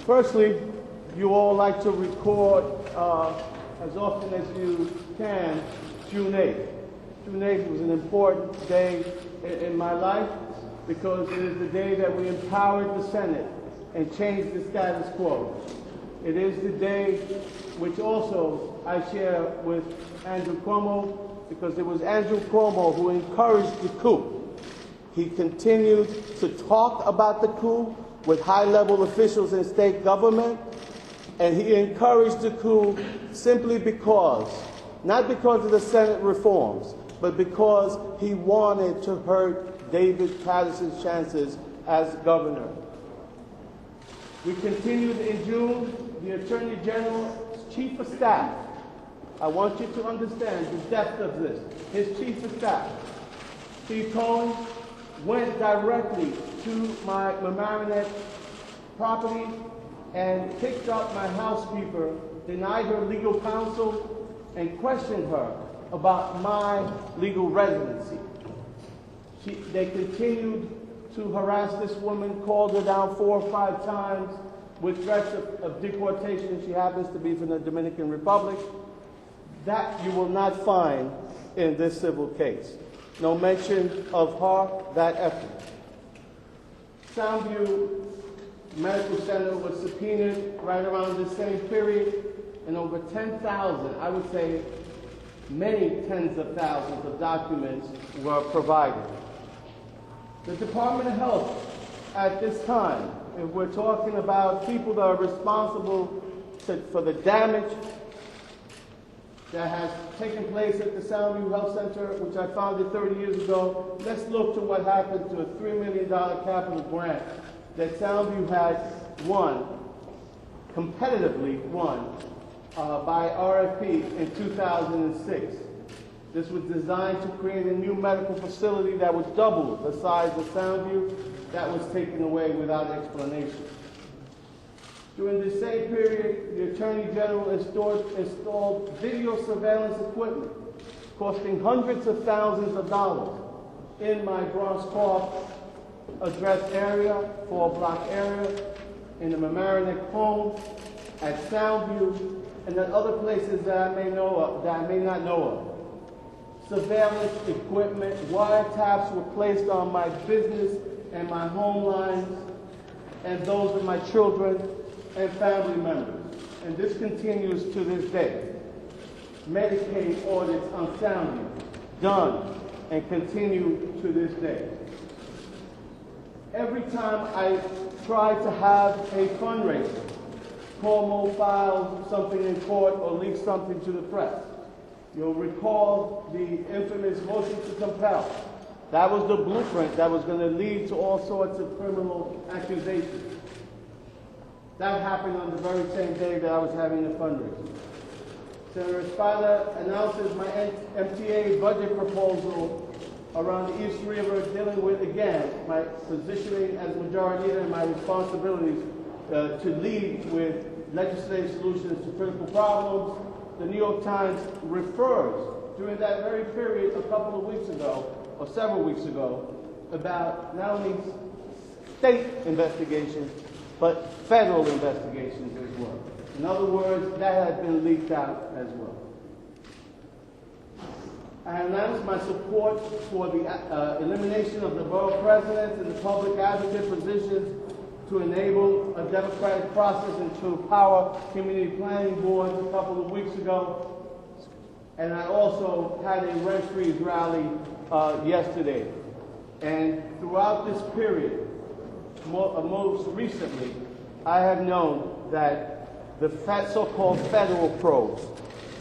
Firstly, you all like to record as often as you can June 8th. June 8th was an important day in my life because it is the day that we empowered the Senate and changed the status quo. It is the day which also I share with Andrew Cuomo, because it was Andrew Cuomo who encouraged the coup. He continued to talk about the coup with high-level officials in state government, and he encouraged the coup simply because, not because of the Senate reforms, but because he wanted to hurt David Paterson's chances as governor. We continued in June. The Attorney General's Chief of Staff, I want you to understand the depth of this. His Chief of Staff, Steve Cohen, went directly to my Mamaroneck property and picked up my housekeeper, denied her legal counsel, and questioned her about my legal residency. They continued to harass this woman, called her down 4 or 5 times with threats of deportation. She happens to be from the Dominican Republic. That you will not find in this civil case. No mention of her, that effort. Soundview Medical Center was subpoenaed right around the same period, and over 10,000, I would say many tens of thousands of documents were provided. The Department of Health at this time, if we're talking about people that are responsible for the damage that has taken place at the Soundview Health Center, which I founded 30 years ago, let's look to what happened to a $3 million capital grant that Soundview had won, competitively won, by RFP in 2006. This was designed to create a new medical facility that would double the size of Soundview. That was taken away without explanation. During the same period, the Attorney General installed video surveillance equipment costing hundreds of thousands of dollars in my Bronx Park address area, 4-block area, in the Mamaroneck home, at Soundview, and at other places that I may know of, that I may not know of. Surveillance equipment, wiretaps were placed on my business and my home lines and those of my children and family members. And this continues to this day. Medicaid audits on Soundview, done and continue to this day. Every time I try to have a fundraiser, Cuomo files something in court or leaks something to the press. You'll recall the infamous motion to compel. That was the blueprint that was going to lead to all sorts of criminal accusations. That happened on the very same day that I was having the fundraiser. Senator Espada announces my MTA budget proposal around the East River, dealing with, again, my positioning as majority leader and my responsibilities to lead with legislative solutions to critical problems. The New York Times refers, during that very period a couple of weeks ago, or several weeks ago, about not only state investigations, but federal investigations as well. In other words, that had been leaked out as well. I announced my support for the elimination of the borough presidents and the public advocate positions to enable a democratic process and to empower community planning boards a couple of weeks ago. And I also had a rent freeze rally yesterday. And throughout this period, most recently, I have known that the so-called federal probe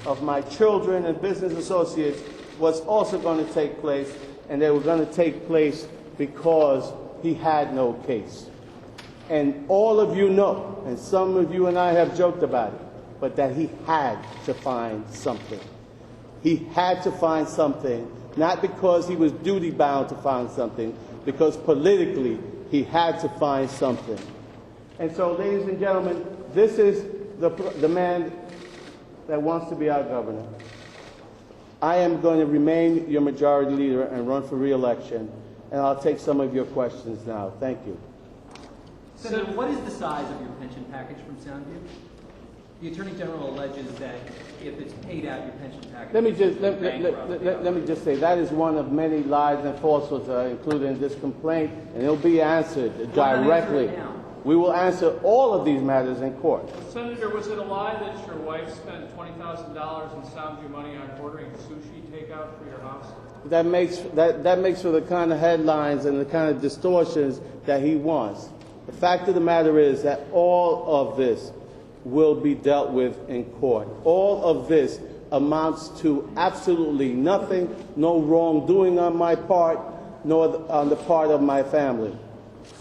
of my children and business associates was also going to take place, and they were going to take place because he had no case. And all of you know, and some of you and I have joked about it, but that he had to find something. He had to find something, not because he was duty-bound to find something, because politically he had to find something. And so, ladies and gentlemen, this is the man that wants to be our governor. I am going to remain your majority leader and run for re-election, and I'll take some of your questions now. Thank you. Senator, what is the size of your pension package from Soundview? The Attorney General alleges that if it's paid out, your pension package Let me is just bankrupt. let me just say that is one of many lies and falsehoods that are included in this complaint, and it'll be answered Why not answer directly. it now? We will answer all of these matters in court. Senator, was it a lie that your wife spent $20,000 in Soundview money on ordering sushi takeout for your house? That makes for the kind of headlines and the kind of distortions that he wants. The fact of the matter is that all of this will be dealt with in court. All of this amounts to absolutely nothing, no wrongdoing on my part, nor on the part of my family.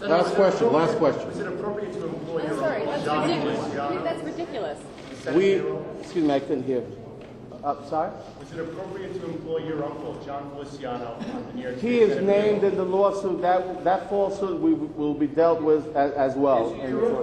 Last question. Is it appropriate to employ your Sorry, uncle, that's John ridiculous. Feliciano? That's ridiculous. Excuse me, I couldn't hear. Sorry? Was it appropriate to employ your uncle, John Feliciano, on the New York He State is Senate named bill? in the lawsuit. That falsehood will be dealt with as well.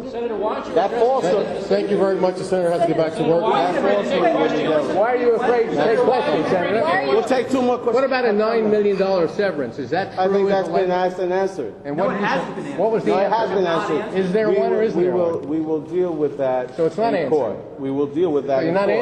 Senator, why don't you That falsehood. Thank you very much. The senator has to get back to work. That falsehood will be dealt with. Why are you afraid to take questions, Senator? We'll take two more questions. What about a $9 million severance? Is that true? I think that's been asked and answered. And No, what, it hasn't been answered. what was the No, it answer? has been answered. Is there one or isn't there one? We will deal with that So it's not in answered. court. We will deal with that So you're in not court.